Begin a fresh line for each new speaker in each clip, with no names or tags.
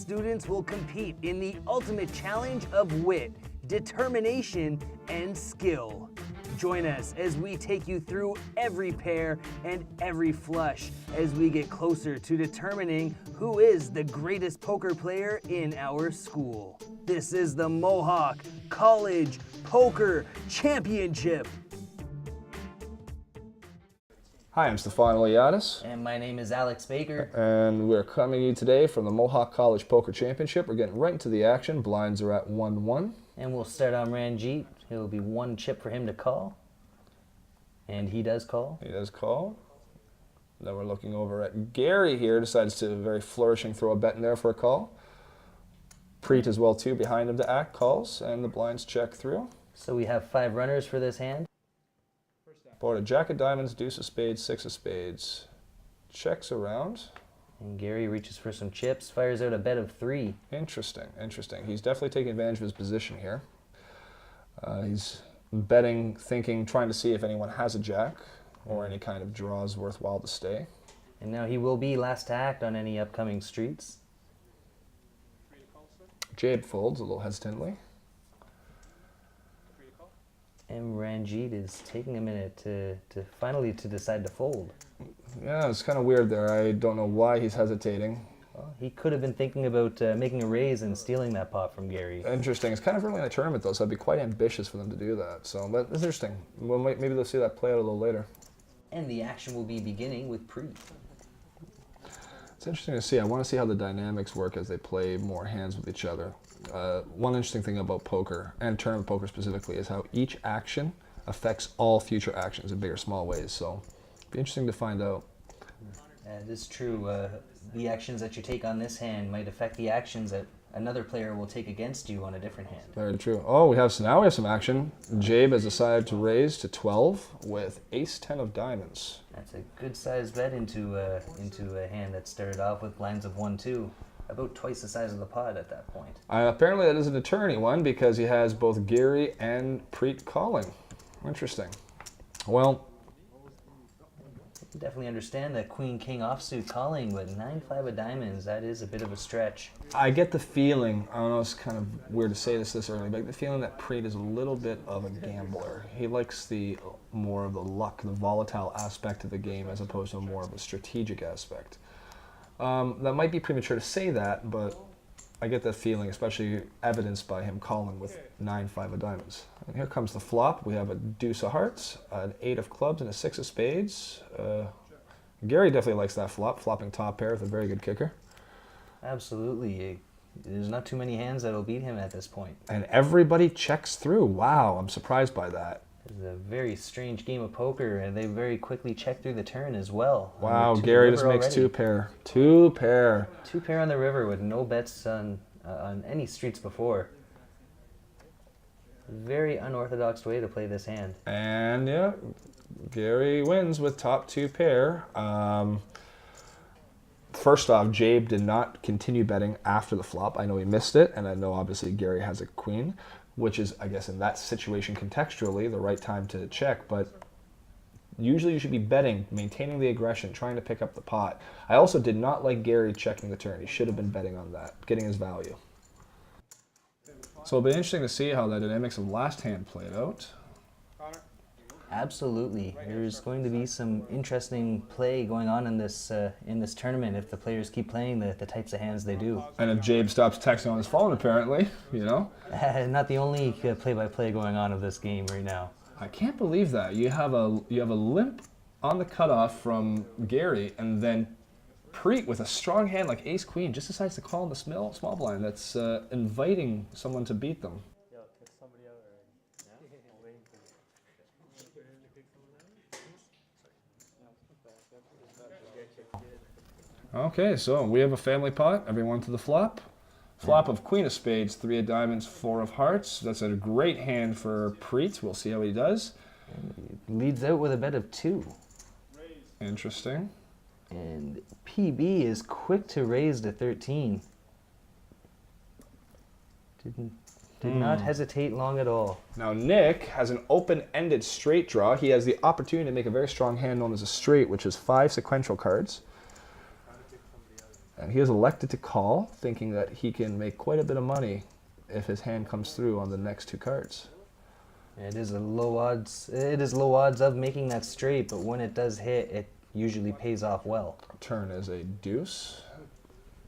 students will compete in the ultimate challenge of wit, determination, and skill. Join us as we take you through every pair and every flush as we get closer to determining who is the greatest poker player in our school. This is the Mohawk College Poker Championship.
Hi, I'm Stefano Liadis.
And my name is Alex Baker.
And we're coming to you today from the Mohawk College Poker Championship. We're getting right into the action. Blinds are at 1-1.
And we'll start on Ranjit. It'll be one chip for him to call. And he does call.
He does call. Then we're looking over at Gary here. Decides to very flourishing throw a bet in there for a call. Preet as well too behind him to act, calls, and the blinds check through.
So we have 5 runners for this hand.
Board a jack of diamonds, deuce of spades, 6 of spades. Checks around.
And Gary reaches for some chips, fires out a bet of 3.
Interesting, interesting. He's definitely taking advantage of his position here. He's betting, thinking, trying to see if anyone has a jack or any kind of draws worthwhile to stay.
And now he will be last to act on any upcoming streets.
Jabe folds a little hesitantly.
And Ranjit is taking a minute to finally decide to fold.
Yeah, it's kind of weird there. I don't know why he's hesitating.
Well, he could have been thinking about making a raise and stealing that pot from Gary.
Interesting. It's kind of early in the tournament, though, so it'd be quite ambitious for them to do that. So that's interesting. Well, maybe they'll see that play out a little later.
And the action will be beginning with Preet.
It's interesting to see. I want to see how the dynamics work as they play more hands with each other. One interesting thing about poker, and tournament poker specifically, is how each action affects all future actions in big or small ways. So it'd be interesting to find out.
It is true. The actions that you take on this hand might affect the actions that another player will take against you on a different hand.
Very true. Oh, now we have some action. Jabe has decided to raise to 12 with ace-10 of diamonds.
That's a good sized bet into a hand that started off with blinds of 1-2. About twice the size of the pot at that point.
Apparently that is an attorney one because he has both Gary and Preet calling. Interesting. Well,
definitely understand that Queen-King offsuit calling, but 9-5 of diamonds, that is a bit of a stretch.
I get the feeling, I don't know, it's kind of weird to say this early, but I get the feeling that Preet is a little bit of a gambler. He likes more of the luck, the volatile aspect of the game as opposed to more of a strategic aspect. That might be premature to say that, but I get that feeling, especially evidenced by him calling with 9-5 of diamonds. And here comes the flop. We have a deuce of hearts, an 8 of clubs, and a 6 of spades. Gary definitely likes that flop, flopping top pair with a very good kicker.
Absolutely. There's not too many hands that'll beat him at this point.
And everybody checks through. Wow, I'm surprised by that.
It's a very strange game of poker, and they very quickly check through the turn as well.
Wow, Gary just makes 2 pair. 2 pair.
2 pair on the river with no bets on any streets before. Very unorthodox way to play this hand.
And yeah, Gary wins with top 2 pair. First off, Jabe did not continue betting after the flop. I know he missed it, and I know obviously Gary has a queen, which is, I guess, in that situation contextually the right time to check, but usually you should be betting, maintaining the aggression, trying to pick up the pot. I also did not like Gary checking the turn. He should have been betting on that, getting his value. So it'll be interesting to see how the dynamics of last hand played out.
Absolutely. There's going to be some interesting play going on in this tournament if the players keep playing the types of hands they do.
And if Jabe stops texting on his phone, apparently, you know.
Not the only play-by-play going on of this game right now.
I can't believe that. You have a limp on the cutoff from Gary, and then Preet with a strong hand like ace-queen just decides to call in the small blind. That's inviting someone to beat them. Okay, so we have a family pot. Everyone to the flop. Flop of queen of spades, 3 of diamonds, 4 of hearts. That's a great hand for Preet. We'll see how he does.
Leads out with a bet of 2.
Interesting.
And PB is quick to raise to 13. Did not hesitate long at all.
Now Nick has an open-ended straight draw. He has the opportunity to make a very strong hand known as a straight, which is 5 sequential cards. And he has elected to call, thinking that he can make quite a bit of money if his hand comes through on the next two cards.
It is low odds of making that straight, but when it does hit, it usually pays off well.
Turn is a deuce.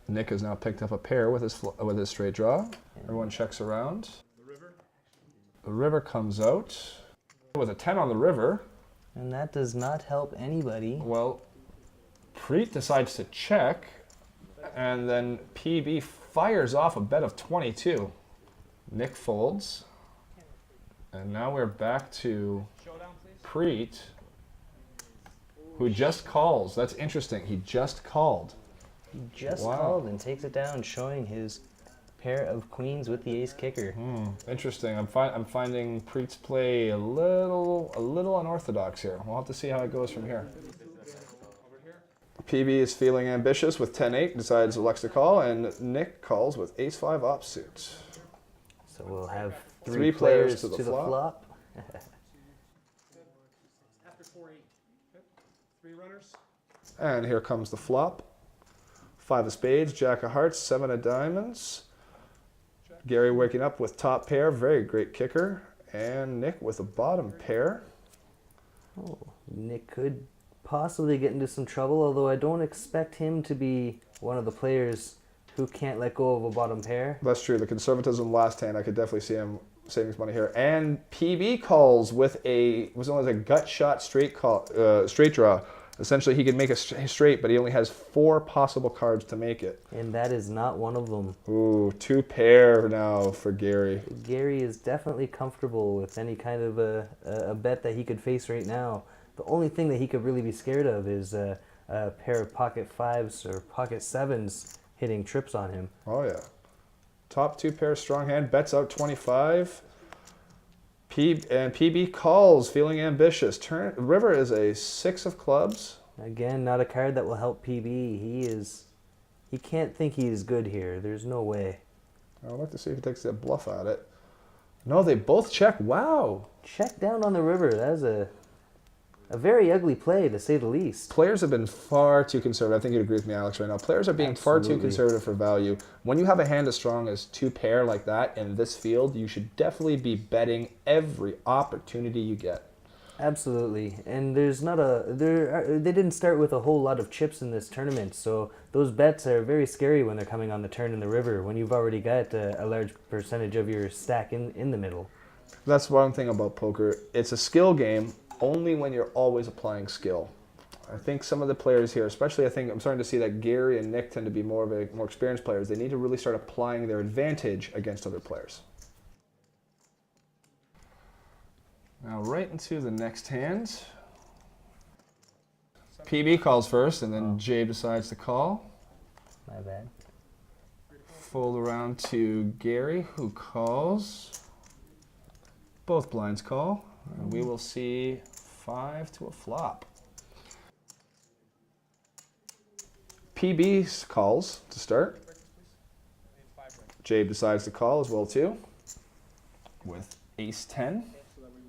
Nick has now picked up a pair with his straight draw. Everyone checks around. The river comes out with a 10 on the river.
And that does not help anybody.
Well, Preet decides to check, and then PB fires off a bet of 22. Nick folds, and now we're back to Preet, who just calls. That's interesting. He just called.
He just called and takes it down, showing his pair of queens with the ace kicker.
Interesting. I'm finding Preet's play a little unorthodox here. We'll have to see how it goes from here. PB is feeling ambitious with 10-8, decides elects to call, and Nick calls with ace-5 offsuit.
So we'll have
three players to the
flop.
And here comes the flop. 5 of spades, jack of hearts, 7 of diamonds. Gary waking up with top pair, very great kicker. And Nick with a bottom pair.
Oh, Nick could possibly get into some trouble, although I don't expect him to be one of the players who can't let go of a bottom pair.
That's true. The conservatism last hand, I could definitely see him saving his money here. And PB calls with was only a gut shot straight draw. Essentially, he could make a straight, but he only has 4 possible cards to make it.
And that is not one of them.
Ooh, 2 pair now for Gary.
Gary is definitely comfortable with any kind of a bet that he could face right now. The only thing that he could really be scared of is a pair of pocket 5s or pocket 7s hitting trips on him.
Oh, yeah. Top 2 pair, strong hand, bets out 25. PB calls, feeling ambitious. River is a 6 of clubs.
Again, not a card that will help PB. He can't think he's good here. There's no way.
I'd like to see if he takes that bluff at it. No, they both check. Wow.
Check down on the river. That is a very ugly play, to say the least.
Players have been far too conservative. I think you'd agree with me, Alex, right now. Players are being far too conservative for value. When you have a hand as strong as 2 pair like that in this field, you should definitely be betting every opportunity you get.
Absolutely. And they didn't start with a whole lot of chips in this tournament, so those bets are very scary when they're coming on the turn in the river, when you've already got a large percentage of your stack in the middle.
That's one thing about poker. It's a skill game only when you're always applying skill. I think some of the players here, especially I'm starting to see that Gary and Nick tend to be more experienced players. They need to really start applying their advantage against other players. Now right into the next hand. PB calls first, and then Jay decides to call.
My bad.
Fold around to Gary, who calls. Both blinds call. And we will see 5 to a flop. PB calls to start. Jabe decides to call as well too. With ace-10.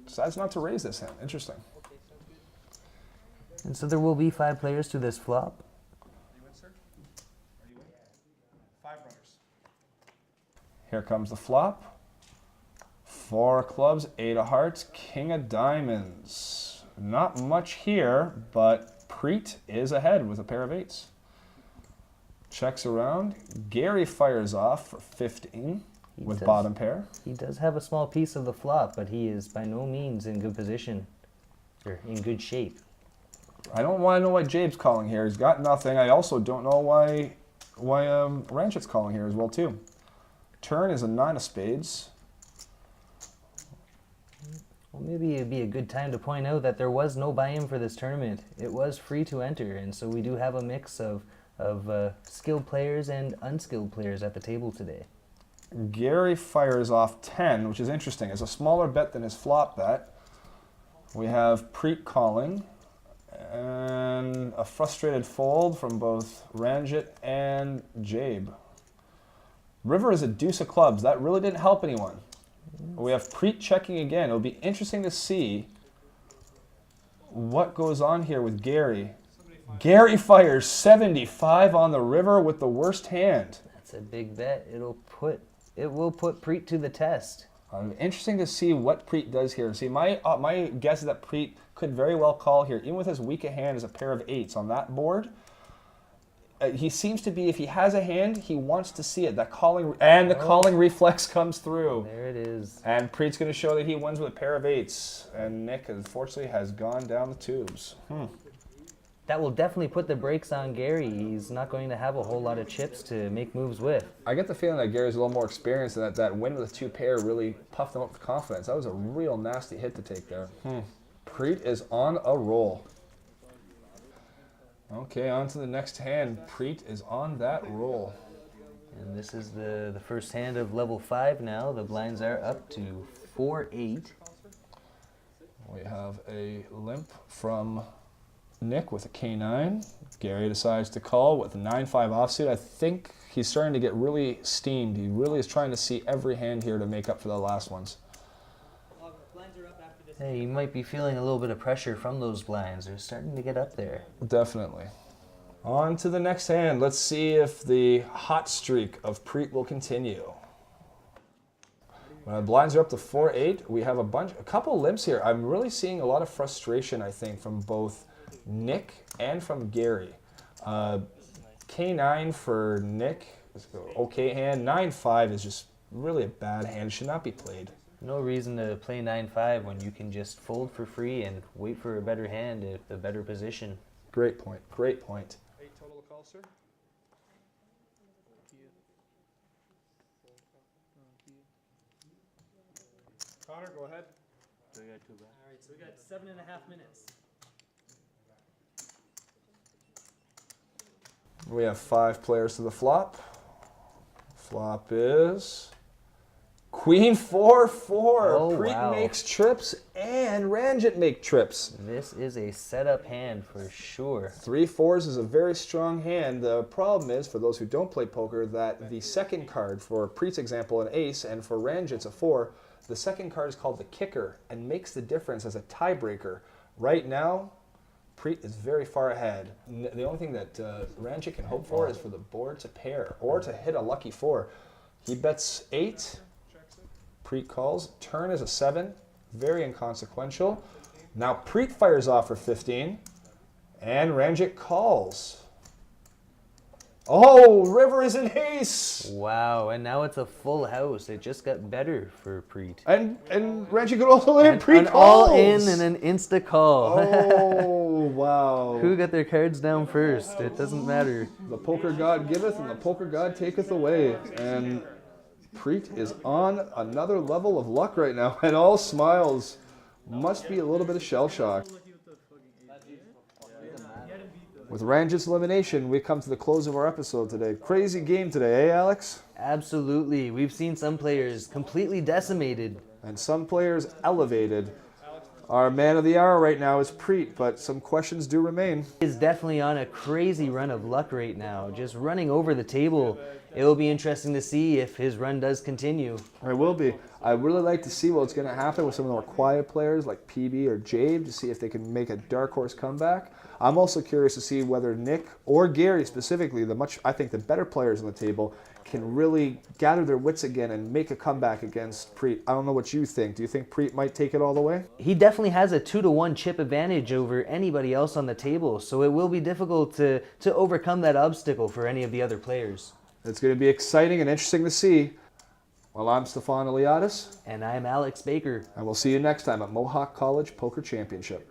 Decides not to raise this hand. Interesting.
And so there will be 5 players to this flop.
Here comes the flop. 4 clubs, 8 of hearts, king of diamonds. Not much here, but Preet is ahead with a pair of 8s. Checks around. Gary fires off for 15 with bottom pair.
He does have a small piece of the flop, but he is by no means in good position, or in good shape.
I don't want to know why Jabe's calling here. He's got nothing. I also don't know why Ranchit's calling here as well too. Turn is a 9 of spades.
Well, maybe it'd be a good time to point out that there was no buy-in for this tournament. It was free to enter, and so we do have a mix of skilled players and unskilled players at the table today.
Gary fires off 10, which is interesting. It's a smaller bet than his flop bet. We have Preet calling, and a frustrated fold from both Ranjit and Jabe. River is a deuce of clubs. That really didn't help anyone. We have Preet checking again. It'll be interesting to see what goes on here with Gary. Gary fires 75 on the river with the worst hand.
That's a big bet. It will put Preet to the test.
Interesting to see what Preet does here. See, my guess is that Preet could very well call here, even with as weak a hand as a pair of 8s on that board. He seems to be, if he has a hand, he wants to see it. That calling and the calling reflex comes through.
There it is.
And Preet's going to show that he wins with a pair of 8s. And Nick, unfortunately, has gone down the tubes.
That will definitely put the brakes on Gary. He's not going to have a whole lot of chips to make moves with.
I get the feeling that Gary's a little more experienced and that win with a 2 pair really puffed him up with confidence. That was a real nasty hit to take there. Preet is on a roll. Okay, on to the next hand. Preet is on that roll.
And this is the first hand of level 5 now. The blinds are up to 4-8.
We have a limp from Nick with a K9. Gary decides to call with a 9-5 offsuit. I think he's starting to get really steamed. He really is trying to see every hand here to make up for the last ones.
Hey, you might be feeling a little bit of pressure from those blinds. They're starting to get up there.
Definitely. On to the next hand. Let's see if the hot streak of Preet will continue. When the blinds are up to 4-8, we have a couple limps here. I'm really seeing a lot of frustration, I think, from both Nick and from Gary. K9 for Nick is an okay hand. 9-5 is just really a bad hand. It should not be played.
No reason to play 9-5 when you can just fold for free and wait for a better hand at a better position.
Great point. Great point.
8 total to call, sir. Connor, go ahead.
All right, so we got 7.5 minutes.
We have 5 players to the flop. Flop is Queen 4-4.
Oh,
Preet
wow.
makes trips and Ranjit make trips.
This is a setup hand for sure.
3 4s is a very strong hand. The problem is, for those who don't play poker, that the second card, for Preet's example, an ace, and for Ranjit's a 4, the second card is called the kicker and makes the difference as a tiebreaker. Right now, Preet is very far ahead. The only thing that Ranjit can hope for is for the board to pair or to hit a lucky 4. He bets 8. Preet calls. Turn is a 7. Very inconsequential. Now Preet fires off for 15. And Ranjit calls. Oh, river is an ace.
Wow, and now it's a full house. It just got better for Preet.
And Ranjit could also in. Preet
An
calls.
all in and an insta call.
Oh, wow.
Who got their cards down first? It doesn't matter.
The poker god giveth and the poker god taketh away. And Preet is on another level of luck right now. And all smiles. Must be a little bit of shell shock. With Ranjit's elimination, we come to the close of our episode today. Crazy game today, eh, Alex?
Absolutely. We've seen some players completely decimated.
And some players elevated. Our man of the hour right now is Preet, but some questions do remain.
He's definitely on a crazy run of luck right now, just running over the table. It will be interesting to see if his run does continue.
It will be. I'd really like to see what's going to happen with some of the more quiet players like PB or Jabe to see if they can make a dark horse comeback. I'm also curious to see whether Nick or Gary specifically, I think the better players on the table, can really gather their wits again and make a comeback against Preet. I don't know what you think. Do you think Preet might take it all the way?
He definitely has a 2-to-1 chip advantage over anybody else on the table, so it will be difficult to overcome that obstacle for any of the other players.
It's going to be exciting and interesting to see. Well, I'm Stefan Eliadis.
And I'm Alex Baker.
And we'll see you next time at Mohawk College Poker Championship.